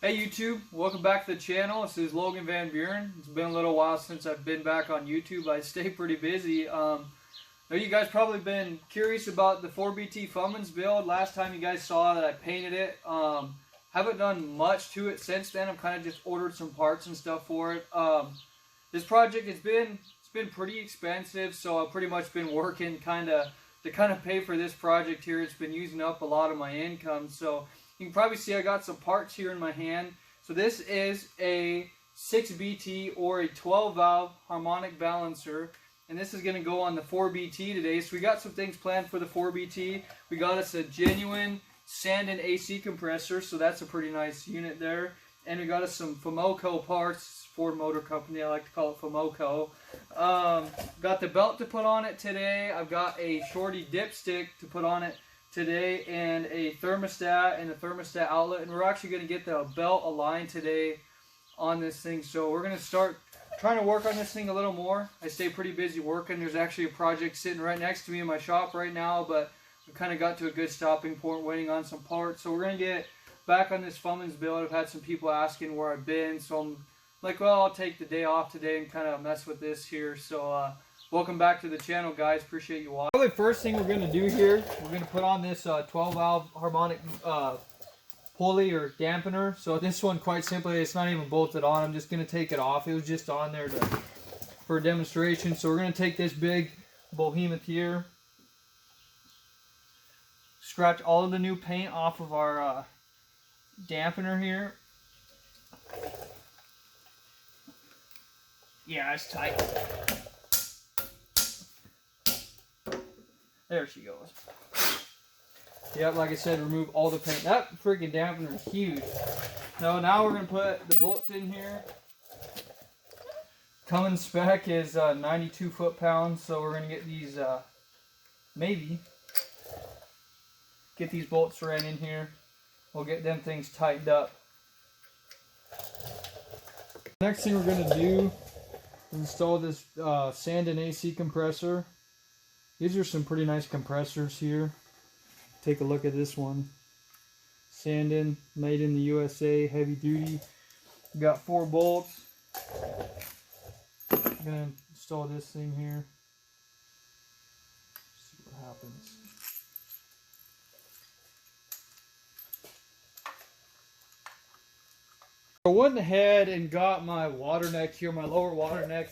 Hey YouTube, welcome back to the channel. This is Logan Van Buren. It's been a little while since I've been back on YouTube. I stay pretty busy. I know you guys probably been curious about the 4BT Fummins build. Last time you guys saw that I painted it. Haven't done much to it since then. I've kind of just ordered some parts and stuff for it. This project it's been pretty expensive, so I've pretty much been working to pay for this project here. It's been using up a lot of my income, so you can probably see I got some parts here in my hand. So this is a 6BT or a 12 valve harmonic balancer, and this is going to go on the 4BT today. So we got some things planned for the 4BT. We got us a genuine sand and AC compressor, so that's a pretty nice unit there. And we got us some Fummins parts, Ford Motor Company, I like to call it Fummins. Got the belt to put on it today. I've got a shorty dipstick to put on it today, and a thermostat and a thermostat outlet, and we're actually going to get the belt aligned today on this thing. So we're going to start trying to work on this thing a little more. I stay pretty busy working. There's actually a project sitting right next to me in my shop right now, but we kind of got to a good stopping point waiting on some parts. So we're going to get back on this Fummins build. I've had some people asking where I've been, so I'm like, well, I'll take the day off today and kind of mess with this here. So welcome back to the channel, guys. Appreciate you watching. The first thing we're going to do here, we're going to put on this 12 valve harmonic pulley or dampener. So this one, quite simply, it's not even bolted on. I'm just going to take it off. It was just on there for a demonstration. So we're going to take this big behemoth here, scratch all of the new paint off of our dampener here. Yeah, it's tight. There she goes. Yep, like I said, remove all the paint. That freaking dampener is huge. So now we're going to put the bolts in here. Cummins spec is 92 foot-pounds, so we're going to get these, maybe, get these bolts ran in here. We'll get them things tightened up. Next thing we're going to do is install this sand and AC compressor. These are some pretty nice compressors here. Take a look at this one. Sandin, made in the USA, heavy duty. We got 4 bolts. I'm gonna install this thing here. See what happens. I went ahead and got my water neck here, my lower water neck.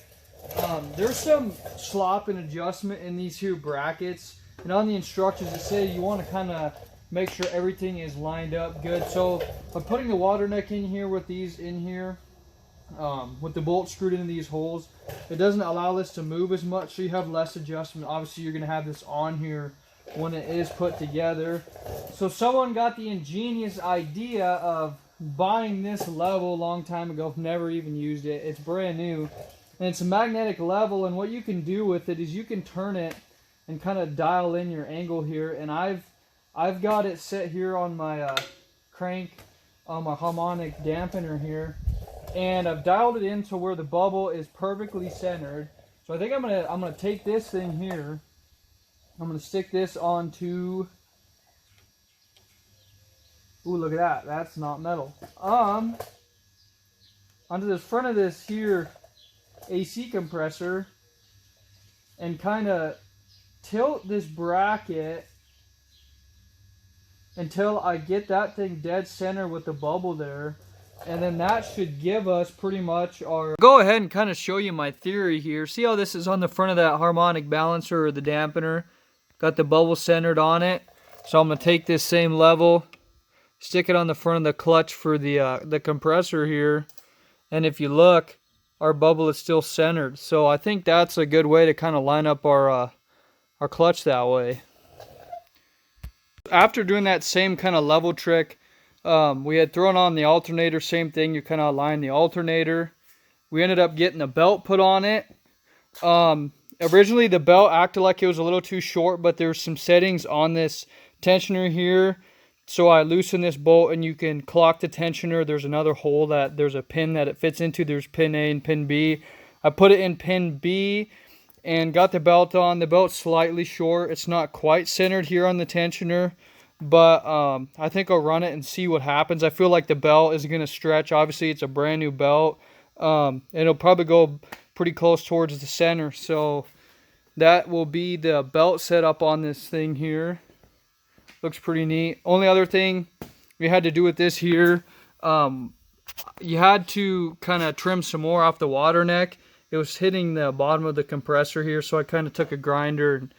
There's some slop and adjustment in these here brackets, and on the instructions it says you want to kind of make sure everything is lined up good. So by putting the water neck in here with these in here, with the bolt screwed into these holes, it doesn't allow this to move as much, so you have less adjustment. Obviously you're going to have this on here when it is put together. So someone got the ingenious idea of buying this level a long time ago, never even used it. It's brand new. And it's a magnetic level, and what you can do with it is you can turn it and kind of dial in your angle here. And I've got it set here on my crank, on my harmonic dampener here, and I've dialed it in to where the bubble is perfectly centered. So I think I'm gonna take this thing here. I'm gonna stick this onto. Ooh, look at that. That's not metal. Onto the front of this here AC compressor, and kind of tilt this bracket until I get that thing dead center with the bubble there, and then that should give us pretty much our... Go ahead and kind of show you my theory here. See how this is on the front of that harmonic balancer or the dampener? Got the bubble centered on it. So I'm going to take this same level, stick it on the front of the clutch for the compressor here, and if you look, our bubble is still centered. So I think that's a good way to kind of line up our clutch that way. After doing that same kind of level trick, we had thrown on the alternator, same thing, you kind of align the alternator. We ended up getting the belt put on it. Originally the belt acted like it was a little too short, but there's some settings on this tensioner here. So I loosen this bolt and you can clock the tensioner. There's another hole that there's a pin that it fits into. There's pin A and pin B. I put it in pin B and got the belt on. The belt's slightly short. It's not quite centered here on the tensioner. but I think I'll run it and see what happens. I feel like the belt is going to stretch. Obviously, it's a brand new belt. It'll probably go pretty close towards the center, so that will be the belt setup on this thing here. Looks pretty neat. Only other thing we had to do with this here, you had to kind of trim some more off the water neck. It was hitting the bottom of the compressor here, so I kind of took a grinder and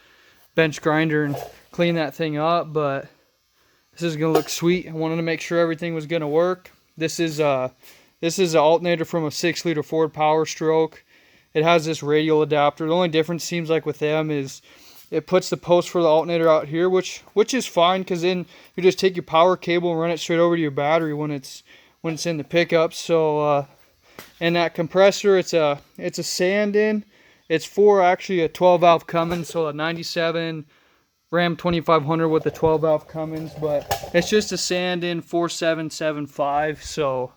bench grinder and cleaned that thing up. But this is gonna look sweet. I wanted to make sure everything was gonna work. This is an alternator from a 6-liter Ford Power Stroke. It has this radial adapter. The only difference seems like with them is it puts the post for the alternator out here, which is fine, because then you just take your power cable and run it straight over to your battery when it's in the pickup. So and that compressor, it's a sand-in. It's for actually a 12-valve Cummins, so a 97 Ram 2500 with a 12-valve Cummins, but it's just a sand-in 4775. So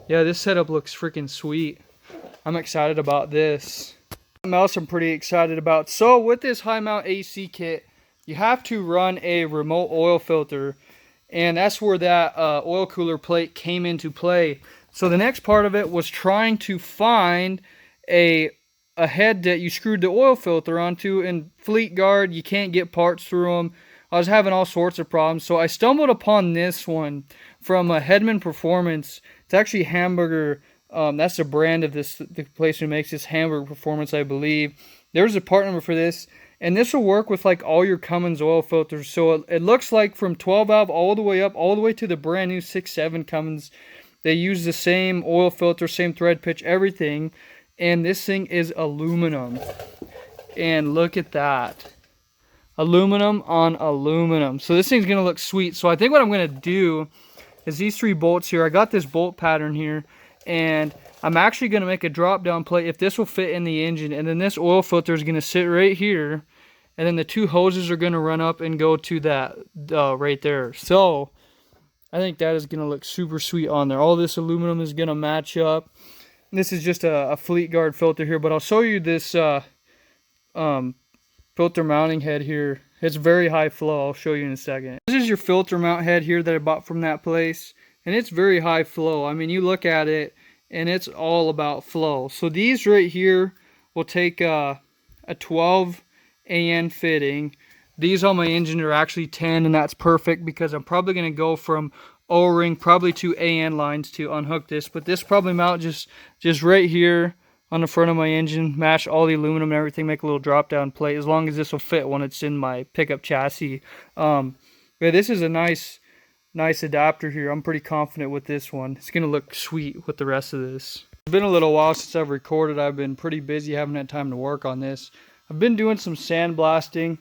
yeah, this setup looks freaking sweet. I'm excited about this. Something else I'm pretty excited about. So with this high mount AC kit, you have to run a remote oil filter, and that's where that oil cooler plate came into play. So the next part of it was trying to find a head that you screwed the oil filter onto. In Fleet Guard, you can't get parts through them. I was having all sorts of problems, so I stumbled upon this one from Hedman Performance. It's actually Hamburger. That's the brand of the place who makes this, Hamburger Performance, I believe. There's a part number for this, and this will work with like all your Cummins oil filters. So it looks like from 12 valve all the way up, all the way to the brand new 6.7 Cummins, they use the same oil filter, same thread pitch, everything. And this thing is aluminum. And look at that. Aluminum on aluminum. So this thing's going to look sweet. So I think what I'm going to do is these 3 bolts here. I got this bolt pattern here. And I'm actually going to make a drop down plate if this will fit in the engine. And then this oil filter is going to sit right here. And then the 2 hoses are going to run up and go to that right there. So I think that is going to look super sweet on there. All this aluminum is going to match up. This is just a Fleet Guard filter here, but I'll show you this filter mounting head here. It's very high flow. I'll show you in a second. This is your filter mount head here that I bought from that place, and it's very high flow. I mean, you look at it, and it's all about flow. So these right here will take a 12 AN fitting. These on my engine are actually 10, and that's perfect because I'm probably going to go from O-ring probably to AN lines to unhook this. But this probably mount just right here on the front of my engine, match all the aluminum and everything, make a little drop down plate, as long as this will fit when it's in my pickup chassis. Yeah, this is a nice adapter here. I'm pretty confident with this one. It's going to look sweet with the rest of this. It's been a little while since I've recorded. I've been pretty busy, haven't had time to work on this. I've been doing some sandblasting.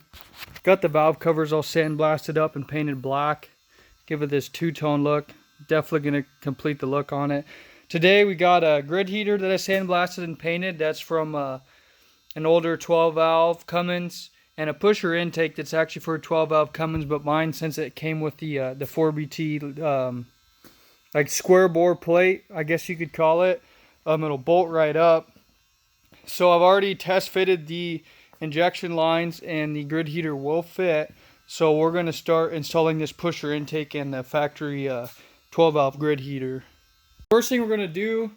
Got the valve covers all sandblasted up and painted black. Give it this two-tone look. Definitely going to complete the look on it. Today we got a grid heater that I sandblasted and painted. That's from an older 12-valve Cummins, and a pusher intake that's actually for a 12-valve Cummins, but mine, since it came with the 4BT like square bore plate, I guess you could call it, it'll bolt right up. So I've already test fitted the injection lines, and the grid heater will fit. So we're going to start installing this pusher intake and the factory 12-valve grid heater. First thing we're going to do,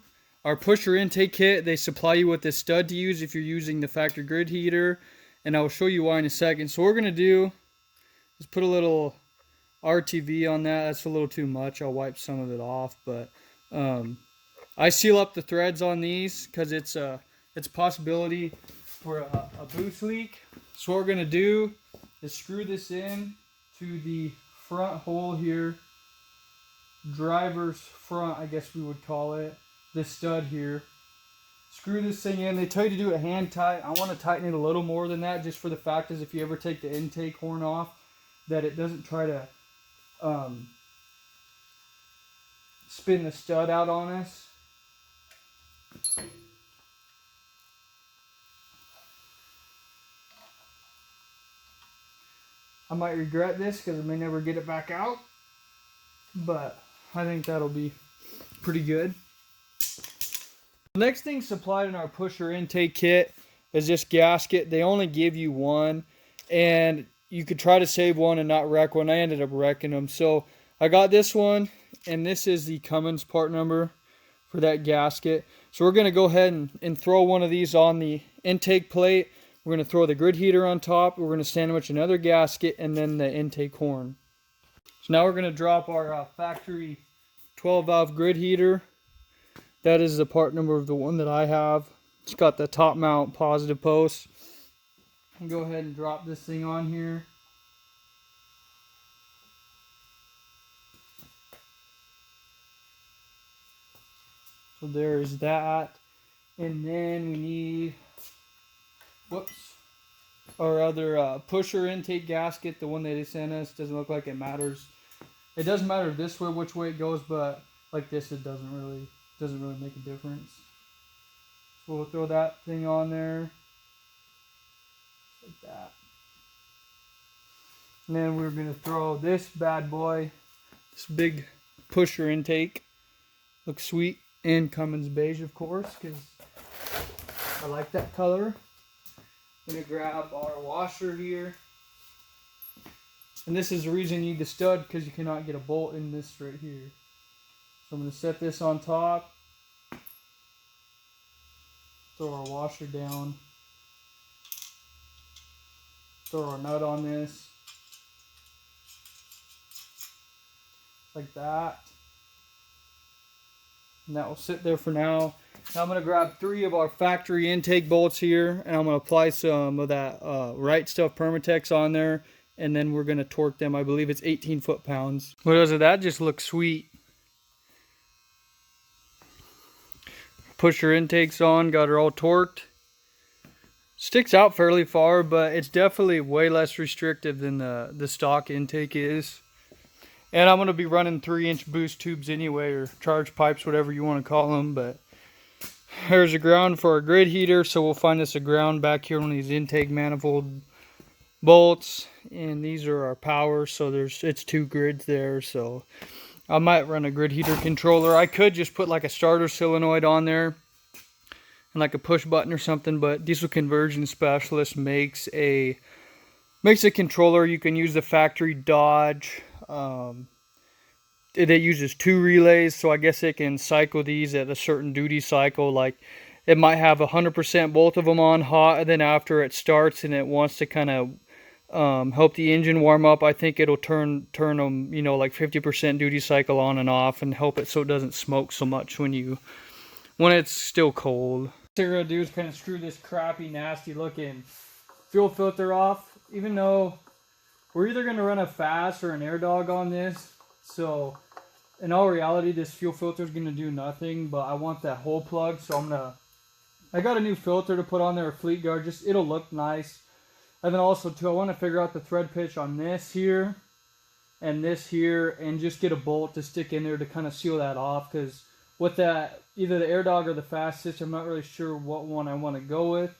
our pusher intake kit, they supply you with this stud to use if you're using the factory grid heater, and I will show you why in a second. So what we're going to do is put a little RTV on that. That's a little too much. I'll wipe some of it off, but I seal up the threads on these because it's a possibility for a boost leak. So what we're going to do is screw this in to the front hole here, driver's front, I guess we would call it, this stud here. Screw this thing in. They tell you to do it hand tight. I want to tighten it a little more than that, just for the fact is if you ever take the intake horn off, that it doesn't try to spin the stud out on us. I might regret this because I may never get it back out, but I think that'll be pretty good. The next thing supplied in our pusher intake kit is this gasket. They only give you one, and you could try to save one and not wreck one. I ended up wrecking them. So I got this one, and this is the Fummins part number for that gasket. So we're going to go ahead and throw one of these on the intake plate. We're going to throw the grid heater on top. We're going to sandwich another gasket and then the intake horn. So now we're going to drop our factory 12 valve grid heater. That is the part number of the one that I have. It's got the top mount positive post. I'll go ahead and drop this thing on here. So there is that. And then we need, our other pusher intake gasket, the one that they sent us. Doesn't look like it matters. It doesn't matter this way, which way it goes, but like this, it doesn't really make a difference. So we'll throw that thing on there, like that. And then we're gonna throw this bad boy, this big pusher intake. Looks sweet, and Fummins beige, of course, because I like that color. I'm gonna grab our washer here. And this is the reason you need the stud, because you cannot get a bolt in this right here. So I'm going to set this on top. Throw our washer down. Throw our nut on this. Like that. And that will sit there for now. Now I'm going to grab 3 of our factory intake bolts here, and I'm going to apply some of that Right Stuff Permatex on there, and then we're going to torque them. I believe it's 18 foot-pounds. What is it? That just looks sweet. Pusher intakes on, got her all torqued. Sticks out fairly far, but it's definitely way less restrictive than the stock intake is. And I'm going to be running 3-inch boost tubes anyway, or charge pipes, whatever you want to call them. But there's a ground for our grid heater, so we'll find us a ground back here on these intake manifold bolts. And these are our power, so it's 2 grids there. So I might run a grid heater controller. I could just put like a starter solenoid on there and like a push button or something, but Diesel Conversion Specialist makes a controller. You can use the factory Dodge. It uses 2 relays, so I guess it can cycle these at a certain duty cycle. Like it might have 100% both of them on hot, and then after it starts and it wants to kind of help the engine warm up, I think it'll turn them, like 50% duty cycle on and off, and help it so it doesn't smoke so much when it's still cold. What we're gonna do is kind of screw this crappy, nasty looking fuel filter off, even though we're either gonna run a fast or an air dog on this. So in all reality, this fuel filter is gonna do nothing, but I want that hole plug, so I got a new filter to put on there, a Fleet Guard, just it'll look nice. And then also too, I want to figure out the thread pitch on this here and this here, and just get a bolt to stick in there to kind of seal that off, because with that, either the air dog or the fast system, I'm not really sure what one I want to go with.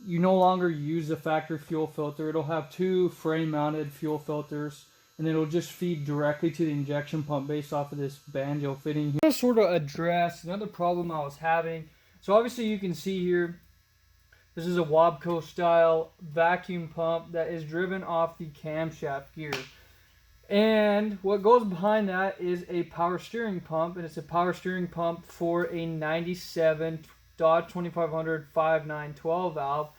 You no longer use the factory fuel filter. It'll have 2 frame mounted fuel filters, and it'll just feed directly to the injection pump based off of this banjo fitting here. I'm going to sort of address another problem I was having. So obviously you can see here, this is a Wabco style vacuum pump that is driven off the camshaft gear. And what goes behind that is a power steering pump, and it's a power steering pump for a 97 Dodge 2500 5.9 valve.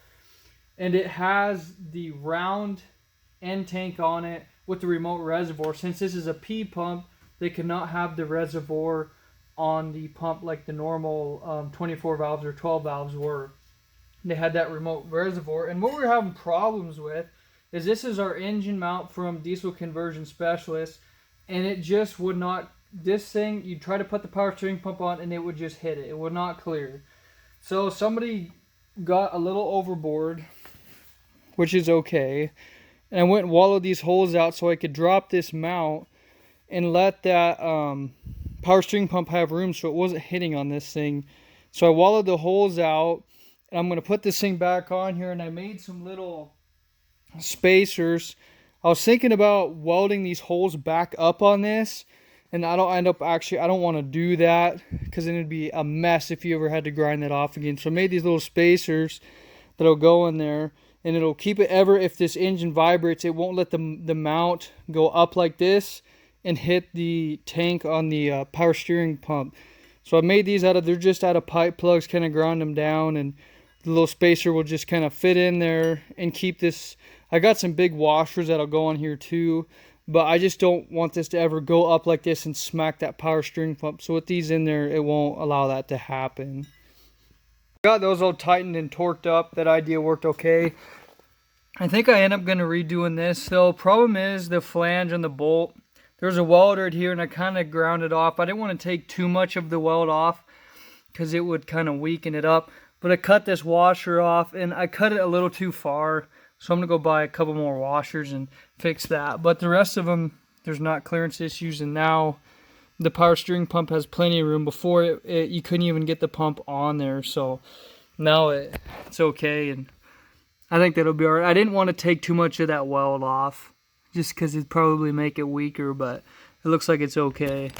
And it has the round end tank on it with the remote reservoir. Since this is a P pump, they cannot have the reservoir on the pump like the normal 24 valves or 12 valves were. They had that remote reservoir, and what we're having problems with is this is our engine mount from Diesel Conversion Specialist, and it just would not, this thing, you try to put the power steering pump on and it would just hit it. It would not clear. So somebody got a little overboard, which is okay, and I went and wallowed these holes out so I could drop this mount and let that power steering pump have room so it wasn't hitting on this thing. So I wallowed the holes out, and I'm going to put this thing back on here, and I made some little spacers. I was thinking about welding these holes back up on this, and I don't want to do that, because then it'd be a mess if you ever had to grind that off again. So I made these little spacers that'll go in there, and it'll keep it ever. If this engine vibrates, it won't let the mount go up like this and hit the tank on the power steering pump. So I made these they're just out of pipe plugs, kind of ground them down, and the little spacer will just kind of fit in there and keep this. I got some big washers that'll go on here too, but I just don't want this to ever go up like this and smack that power steering pump. So with these in there, it won't allow that to happen. Got those all tightened and torqued up. That idea worked okay. I think I end up going to redoing this. So problem is the flange and the bolt. There's a weld right here, and I kind of ground it off. I didn't want to take too much of the weld off because it would kind of weaken it up. But I cut this washer off, and I cut it a little too far. So I'm going to go buy a couple more washers and fix that. But the rest of them, there's not clearance issues. And now the power steering pump has plenty of room. Before you couldn't even get the pump on there. So now it's okay. And I think that'll be all right. I didn't want to take too much of that weld off, just because it'd probably make it weaker, but it looks like it's okay.